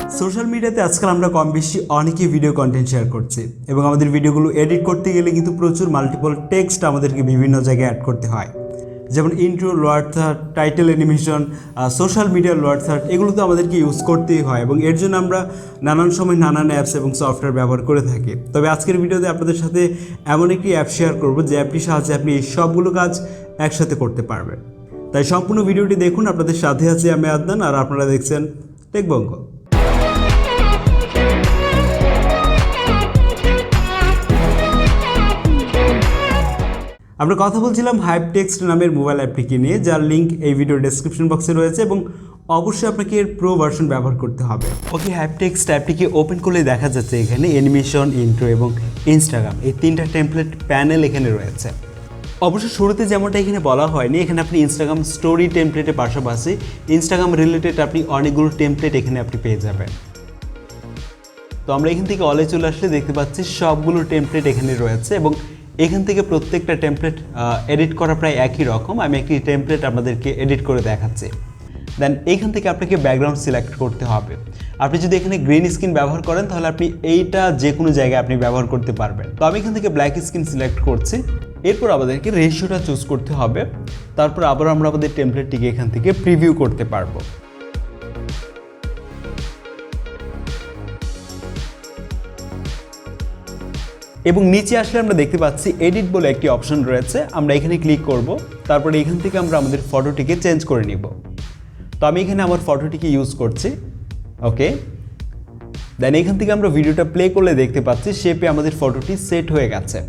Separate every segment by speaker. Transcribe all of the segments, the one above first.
Speaker 1: Social মিডিয়াতে আজকাল আমরা কম বেশি অনেকই ভিডিও কন্টেন্ট শেয়ার করছি এবং আমাদের ভিডিওগুলো এডিট করতে গেলে কিন্তু প্রচুর মাল্টিপল টেক্সট আমাদেরকে বিভিন্ন জায়গায় অ্যাড করতে হয়। যেমন intro, lower third, title animation, social media lower third, এগুলো তো আমাদেরকে ইউজ করতেই হয় এবং এর জন্য আমরা নানান সময় নানান অ্যাপস এবং সফটওয়্যার ব্যবহার করে থাকি। তবে আজকের ভিডিওতে আপনাদের সাথে এমন একটি অ্যাপ শেয়ার করব যে অ্যাপটির সাহায্যে আপনি এই সবগুলো কাজ একসাথে করতে পারবেন। তাই সম্পূর্ণ ভিডিওটি দেখুন। আপনাদের সাথে আছি আমি আদনান, আর আপনারা দেখছেন টেক বঙ্গো। আমরা কথা বলছিলাম হাইপটেক্সট নামের মোবাইল অ্যাপটিকে নিয়ে, যার লিঙ্ক এই ভিডিওর ডেসক্রিপশন বক্সে রয়েছে এবং অবশ্যই আপনাকে এর প্রো ভার্সন ব্যবহার করতে হবে। ওকে, হাইপটেক্সট অ্যাপটিকে ওপেন করলে দেখা যাচ্ছে এখানে অ্যানিমেশন, ইন্ট্রো এবং ইনস্টাগ্রাম এই তিনটা টেমপ্লেট প্যানেল এখানে রয়েছে। অবশ্য শুরুতে যেমনটা এখানে বলা হয়নি, এখানে আপনি ইনস্টাগ্রাম স্টোরি টেমপ্লেটের পাশাপাশি ইনস্টাগ্রাম রিলেটেড আপনি অনেকগুলো টেমপ্লেট এখানে আপনি পেয়ে যাবেন। তো আমরা এখান থেকে অলে চলে আসলে দেখতে পাচ্ছি সবগুলো টেমপ্লেট এখানে রয়েছে এবং এখান থেকে প্রত্যেকটা টেমপ্লেট এডিট করা প্রায় একই রকম। আমি একটি টেমপ্লেট আপনাদেরকে এডিট করে দেখাচ্ছি। দেন এইখান থেকে আপনাকে ব্যাকগ্রাউন্ড সিলেক্ট করতে হবে। আপনি যদি এখানে গ্রিন স্ক্রিন ব্যবহার করেন তাহলে আপনি এইটা যে কোনো জায়গায় আপনি ব্যবহার করতে পারবেন। তো আমি এখান থেকে ব্ল্যাক স্ক্রিন সিলেক্ট করছি। এরপর আমাদেরকে রেশিওটা চুজ করতে হবে। তারপর আবার আমরা আমাদের টেমপ্লেটটিকে এখান থেকে প্রিভিউ করতে পারবো। এবং নিচে আসলে আমরা দেখতে পাচ্ছি এডিট বলে একটি অপশন রয়েছে। আমরা এখানে ক্লিক করব। তারপরে এখান থেকে আমরা আমাদের ফটোটিকে চেঞ্জ করে নিব। তো আমি এখানে আমার ফটোটিকে ইউজ করছি। ওকে, দেন এখান থেকে আমরা ভিডিওটা প্লে করলে দেখতে পাচ্ছি শেপে আমাদের ফটোটি সেট হয়ে গেছে।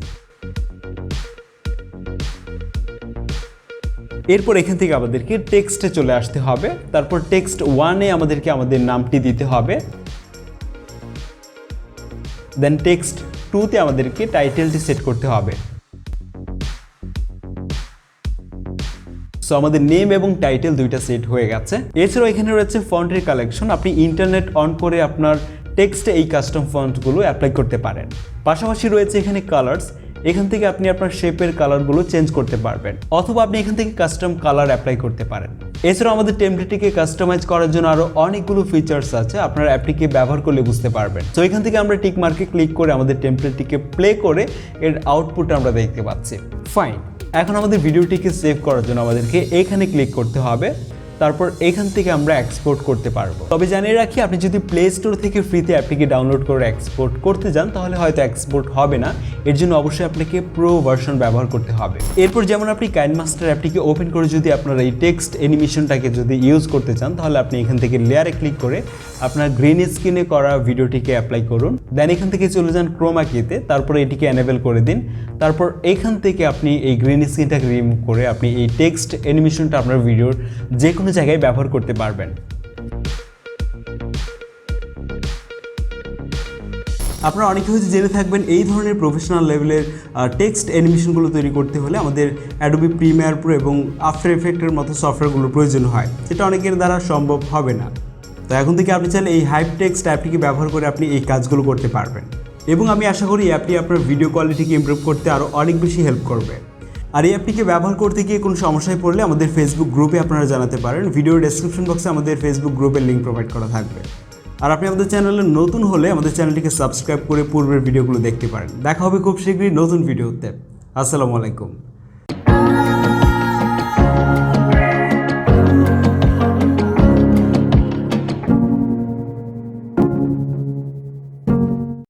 Speaker 1: এরপর এখান থেকে আমাদেরকে টেক্সটে চলে আসতে হবে। তারপর টেক্সট 1-এ আমাদেরকে আমাদের নামটি দিতে হবে। দেন টেক্সট 2-তে আমাদেরকে টাইটেলটি সেট করতে হবে। সো আমাদের নেম এবং টাইটেল দুইটা সেট হয়ে গেছে। এছাড়াও এখানে রয়েছে ফন্টের কালেকশন। আপনি ইন্টারনেট অন করে আপনার টেক্সটে এই কাস্টম ফন্টগুলো অ্যাপ্লাই করতে পারেন। পাশাপাশি রয়েছে এখানে কালার্স। এখান থেকে আপনি আপনার শেপের কালারগুলো চেঞ্জ করতে পারবেন, অথবা আপনি এখান থেকে কাস্টম কালার অ্যাপ্লাই করতে পারেন। এছাড়াও আমাদের টেমপ্লেটটিকে কাস্টমাইজ করার জন্য আরও অনেকগুলো ফিচার্স আছে, আপনার অ্যাপটিকে ব্যবহার করলে বুঝতে পারবেন। তো এখান থেকে আমরা টিক মার্কে ক্লিক করে আমাদের টেমপ্লেটটিকে প্লে করে এর আউটপুট আমরা দেখতে পাচ্ছি। ফাইন, এখন আমাদের ভিডিওটিকে সেভ করার জন্য আমাদেরকে এখানে ক্লিক করতে হবে। তারপর এখান থেকে আমরা এক্সপোর্ট করতে পারবো। তবে জানিয়ে রাখি, আপনি যদি প্লে স্টোর থেকে ফ্রিতে অ্যাপটিকে ডাউনলোড করে এক্সপোর্ট করতে যান তাহলে হয়তো এক্সপোর্ট হবে না। এর জন্য অবশ্যই আপনাকে প্রো ভার্সন ব্যবহার করতে হবে। এরপর যেমন আপনি কাইনমাস্টার অ্যাপটিকে ওপেন করে যদি আপনারা এই টেক্সট অ্যানিমেশনটাকে যদি ইউজ করতে চান তাহলে আপনি এখান থেকে লেয়ারে ক্লিক করে আপনার গ্রিন স্ক্রিনে করা ভিডিওটিকে অ্যাপ্লাই করুন। দেন এখান থেকে চলে যান ক্রোমা কিতে, তারপরে এটিকে এনেবল করে দিন। তারপর এখান থেকে আপনি এই গ্রিন স্ক্রিনটাকে রিমুভ করে আপনি এই টেক্সট অ্যানিমেশনটা আপনার ভিডিওর যে কোনো জায়গায় ব্যবহার করতে পারবেন। আপনারা অনেকে হয়তো জেনে থাকবেন এই ধরনের প্রফেশনাল লেভেলের টেক্সট অ্যানিমেশনগুলো তৈরি করতে হলে আমাদের অ্যাডোবি প্রিমিয়ার প্রো এবং আফটার এফেক্টের মতো সফটওয়্যারগুলোর প্রয়োজন হয়, যেটা অনেকের দ্বারা সম্ভব হবে না। তো এখন থেকে আপনি চাইলে এই হাইপটেক্সট অ্যাপটিকে ব্যবহার করে আপনি এই কাজগুলো করতে পারবেন এবং আমি আশা করি অ্যাপটি আপনার ভিডিও কোয়ালিটিকে ইমপ্রুভ করতে আরও অনেক বেশি হেল্প করবে। আর এই অ্যাপটিকে ব্যবহার করতে গিয়ে কোনো সমস্যায় পড়লে আমাদের ফেসবুক গ্রুপে আপনারা জানাতে পারেন। ভিডিওর ডেসক্রিপশন বক্সে আমাদের ফেসবুক গ্রুপের লিঙ্ক প্রোভাইড করা থাকবে। আর আপনি আমাদের চ্যানেলে নতুন হলে আমাদের চ্যানেলটিকে সাবস্ক্রাইব করে পূর্বের ভিডিওগুলো দেখতে পারেন। দেখা হবে খুব শীঘ্রই নতুন ভিডিওতে। আসসালামু আলাইকুম।